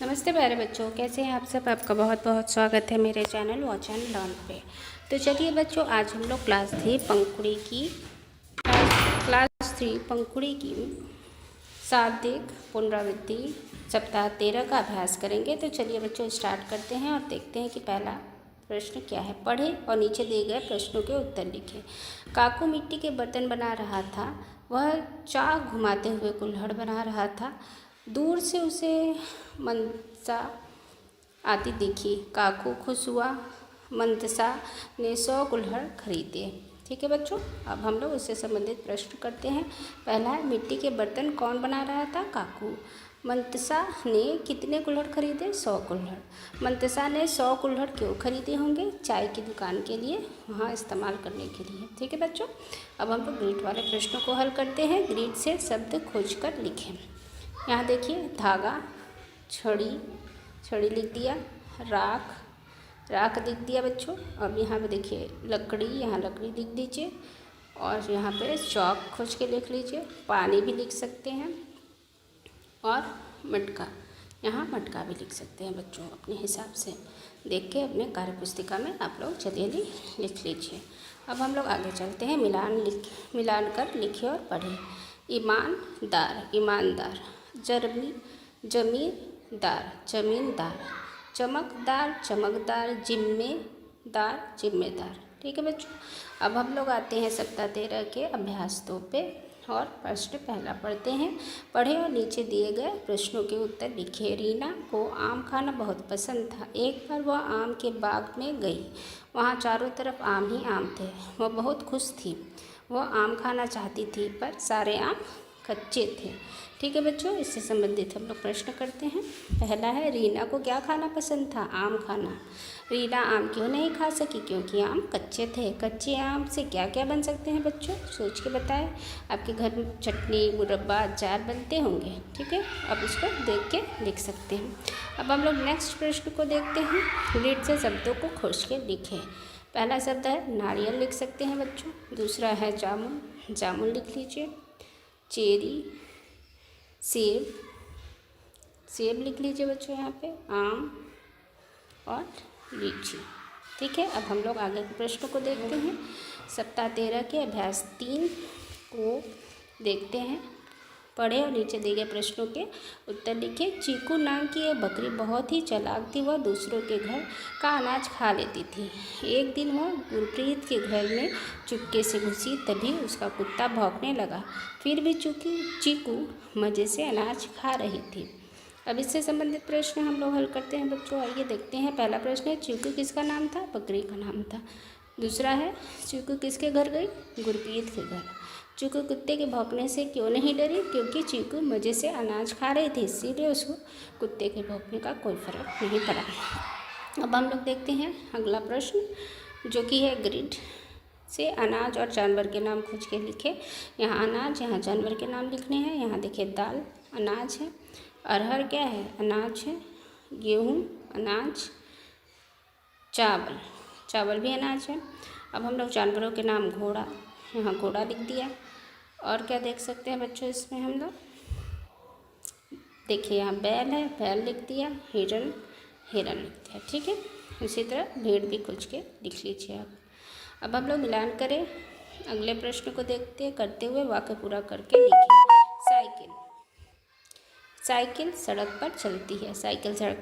नमस्ते प्यारे बच्चों, कैसे हैं आप सब। आपका बहुत बहुत स्वागत है मेरे चैनल वॉच एंड लर्न पे। तो चलिए बच्चों, आज हम लोग क्लास थ्री पंखुड़ी की शाब्दिक पुनरावृत्ति सप्ताह 13 का अभ्यास करेंगे। तो चलिए बच्चों, स्टार्ट करते हैं और देखते हैं कि पहला प्रश्न क्या है। पढ़ें और नीचे दिए गए प्रश्नों के उत्तर लिखें। काकू मिट्टी के बर्तन बना रहा था। वह चाक घुमाते हुए कुल्हड़ बना रहा था। दूर से उसे मंदसा आती दिखी। काकू खुश हुआ। मंदसा ने 100 कुल्हड़ खरीदे। ठीक है बच्चों, अब हम लोग उससे संबंधित प्रश्न करते हैं। पहला है, मिट्टी के बर्तन कौन बना रहा था? काकू। मंदसा ने कितने कुल्हड़ खरीदे? 100 कुल्हड़। मंदसा ने 100 कुल्हड़ क्यों खरीदे होंगे? चाय की दुकान के लिए, वहाँ इस्तेमाल करने के लिए। ठीक है बच्चों, अब हम लोग ग्रीड वाले प्रश्नों को हल करते हैं। ग्रीड से शब्द खोजकर लिखें। यहाँ देखिए, धागा, छड़ी लिख दिया। राख लिख दिया बच्चों। अब यहाँ पे देखिए लकड़ी, यहाँ लकड़ी लिख दीजिए। और यहाँ पे चौक खोज के लिख लीजिए। पानी भी लिख सकते हैं। और मटका, यहाँ मटका भी लिख सकते हैं बच्चों, अपने हिसाब से देख के अपने कार्य पुस्तिका में आप लोग जल्दी लिख लीजिए। अब हम लोग आगे चलते हैं। मिलान कर लिखिए और पढ़ें। ईमानदार, जमींदार, चमकदार, जिम्मेदार। ठीक है बच्चों, अब हम लोग आते हैं सप्ताह 13 के अभ्यास 2 पे और प्रश्न पहला पढ़ते हैं। पढ़े और नीचे दिए गए प्रश्नों के उत्तर लिखिए। रीना को आम खाना बहुत पसंद था। एक बार वह आम के बाग में गई। वहाँ चारों तरफ आम ही आम थे। वह बहुत खुश थी। वह आम खाना चाहती थी, पर सारे आम कच्चे थे। ठीक है बच्चों, इससे संबंधित हम लोग प्रश्न करते हैं। पहला है, रीना को क्या खाना पसंद था? आम खाना। रीना आम क्यों नहीं खा सकी? क्योंकि आम कच्चे थे। कच्चे आम से क्या क्या बन सकते हैं बच्चों? सोच के बताएं। आपके घर में चटनी, मुरब्बा, अचार बनते होंगे। ठीक है, अब इसको देख के लिख सकते हैं। अब हम लोग नेक्स्ट प्रश्न को देखते हैं। रीड से शब्दों को खोज के लिखें। पहला शब्द है नारियल, लिख सकते हैं बच्चों। दूसरा है जामुन लिख लीजिए। चेरी, सेब लिख लीजिए बच्चों। यहाँ पे आम और लीची। ठीक है, अब हम लोग आगे के प्रश्नों को देखते हैं। सप्ताह 13 के अभ्यास 3 को देखते हैं। पढ़े और नीचे दिए गए प्रश्नों के उत्तर लिखे। चीकू नाम की एक बकरी बहुत ही चालाक थी। वह दूसरों के घर का अनाज खा लेती थी। एक दिन वह गुरप्रीत के घर में चुपके से घुसी, तभी उसका कुत्ता भौंकने लगा। फिर भी चीकू मज़े से अनाज खा रही थी। अब इससे संबंधित प्रश्न हम लोग हल करते हैं बच्चों। आइए देखते हैं। पहला प्रश्न है, चीकू किसका नाम था? बकरी का नाम था। दूसरा है, चीकू किसके घर गई? गुरप्रीत के घर। चीकू कुत्ते के भौंकने से क्यों नहीं डरी? क्योंकि चीकू मज़े से अनाज खा रही थी, इसीलिए उसको कुत्ते के भौंकने का कोई फर्क नहीं पड़ा। अब हम लोग देखते हैं अगला प्रश्न, जो कि है ग्रिड से अनाज और जानवर के नाम खोज के लिखे। यहाँ अनाज, यहाँ जानवर के नाम लिखने हैं। यहाँ देखिए दाल अनाज है, अरहर क्या है? अनाज है। गेहूँ अनाज, चावल भी अनाज है। अब हम लोग जानवरों के नाम, घोड़ा, यहाँ घोड़ा लिख दिया। और क्या देख सकते हैं बच्चों इसमें हम लोग? देखिए यहाँ बैल है, बैल लिख दिया। हिरन लिख दिया। ठीक है, इसी तरह भेड़ भी खोज के लिख लीजिए आप। अब हम लोग मिलान करें। अगले प्रश्न को करते हुए वाक्य पूरा करके लिखिए। साइकिल सड़क पर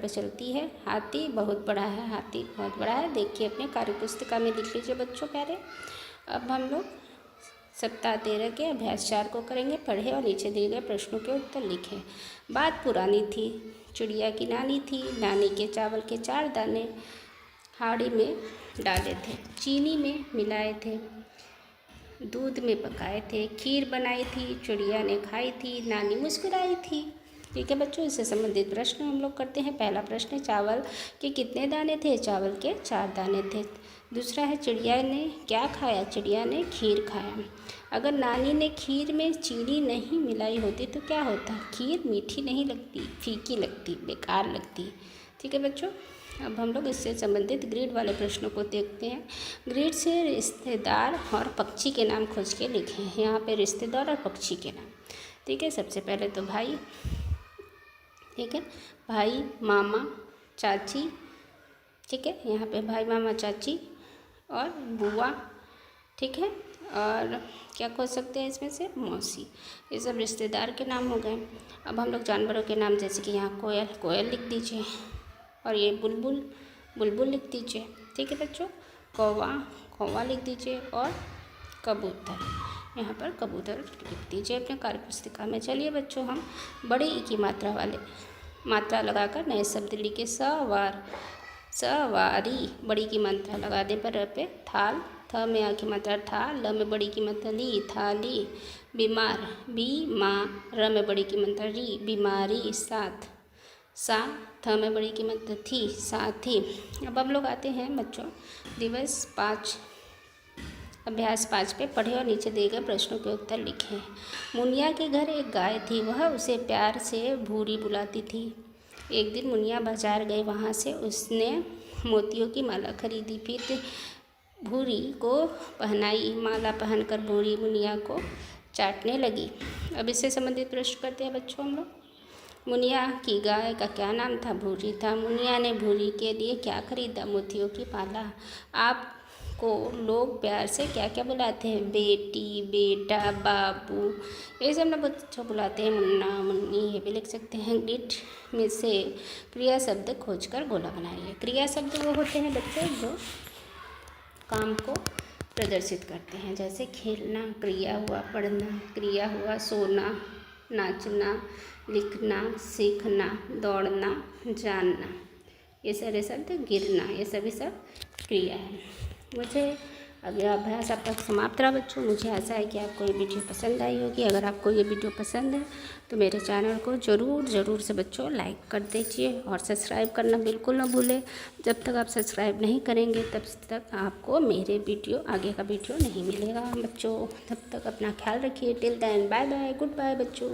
चलती है। हाथी बहुत बड़ा है। देखिए अपने कार्यपुस्तिका में लिख लीजिए बच्चों प्यारे। अब हम लोग सप्ताह 13 के अभ्यास 4 को करेंगे। पढ़े और नीचे दिए गए प्रश्नों के उत्तर लिखें। बात पुरानी थी। चिड़िया की नानी थी। नानी के चावल के 4 दाने हाड़ी में डाले थे, चीनी में मिलाए थे, दूध में पकाए थे, खीर बनाई थी, चिड़िया ने खाई थी, नानी मुस्कुराई थी। ठीक है बच्चों, इससे संबंधित प्रश्न हम लोग करते हैं। पहला प्रश्न, चावल के कितने दाने थे? चावल के 4 दाने थे। दूसरा है, चिड़िया ने क्या खाया? चिड़िया ने खीर खाया। अगर नानी ने खीर में चीनी नहीं मिलाई होती तो क्या होता? खीर मीठी नहीं लगती, फीकी लगती, बेकार लगती। ठीक है बच्चों, अब हम लोग इससे संबंधित ग्रीड वाले प्रश्नों को देखते हैं। ग्रीड से रिश्तेदार और पक्षी के नाम खोज के लिखें। यहाँ पे रिश्तेदार और पक्षी के नाम। ठीक है, सबसे पहले तो भाई, ठीक है। भाई, मामा, चाची, ठीक है, यहाँ पे भाई, मामा, चाची और बुआ, ठीक है। और क्या कह सकते हैं इसमें से, मौसी। ये सब रिश्तेदार के नाम हो गए। अब हम लोग जानवरों के नाम, जैसे कि यहाँ कोयल, कोयल लिख दीजिए, और ये बुलबुल, बुलबुल लिख दीजिए, ठीक है बच्चों। कौवा, कौवा लिख दीजिए, और कबूतर, यहाँ पर कबूतर लिख दीजिए अपने कार्य पुस्तिका में। चलिए बच्चों, हम बड़ी ई की मात्रा वाले मात्रा लगाकर नए शब्द लिखे। सवार, सवारी, बड़ी की मात्रा लगाने पर र पे थाल, थ में आ की मात्रा था, ल में बड़ी की मात्रा ली, थाली। बीमार, बीमार, र में बड़ी की मात्रा री, बीमारी। साथ, सा, थ में बड़ी की मात्रा थी, साथी। अब हम लोग आते हैं बच्चों दिवस 5 अभ्यास 5 पे। पढ़े और नीचे दिए गए प्रश्नों के उत्तर लिखें। मुनिया के घर एक गाय थी, वह उसे प्यार से भूरी बुलाती थी। एक दिन मुनिया बाजार गए, वहाँ से उसने मोतियों की माला खरीदी, फिर भूरी को पहनाई। माला पहनकर भूरी मुनिया को चाटने लगी। अब इससे संबंधित प्रश्न करते हैं बच्चों हम लोग। मुनिया की गाय का क्या नाम था, भूरी था। मुनिया ने भूरी के लिए क्या खरीदा, मोतियों की माला। आपको लोग प्यार से क्या क्या बुलाते हैं, बेटी, बेटा, बाबू, ये सब ना बच्चों बुलाते हैं, मुन्ना, मुन्नी, ये भी लिख सकते हैं। ग्लिट में से क्रिया शब्द खोजकर गोला बनाइए। क्रिया शब्द वो होते हैं बच्चों जो काम को प्रदर्शित करते हैं, जैसे खेलना क्रिया हुआ, पढ़ना क्रिया हुआ, सोना, नाचना, लिखना, सीखना, दौड़ना, जानना, ये सारे शब्द, गिरना, ये सभी सब क्रिया है। मुझे अब यह अभ्यास अब तक समाप्त रहा बच्चों। मुझे आशा है कि आपको ये वीडियो पसंद आई होगी। अगर आपको ये वीडियो पसंद है तो मेरे चैनल को ज़रूर से बच्चों लाइक कर दीजिए और सब्सक्राइब करना बिल्कुल ना भूलें। जब तक आप सब्सक्राइब नहीं करेंगे तब तक आपको मेरे वीडियो आगे का वीडियो नहीं मिलेगा बच्चों। तब तक अपना ख्याल रखिए। Till then bye bye, good bye बच्चों।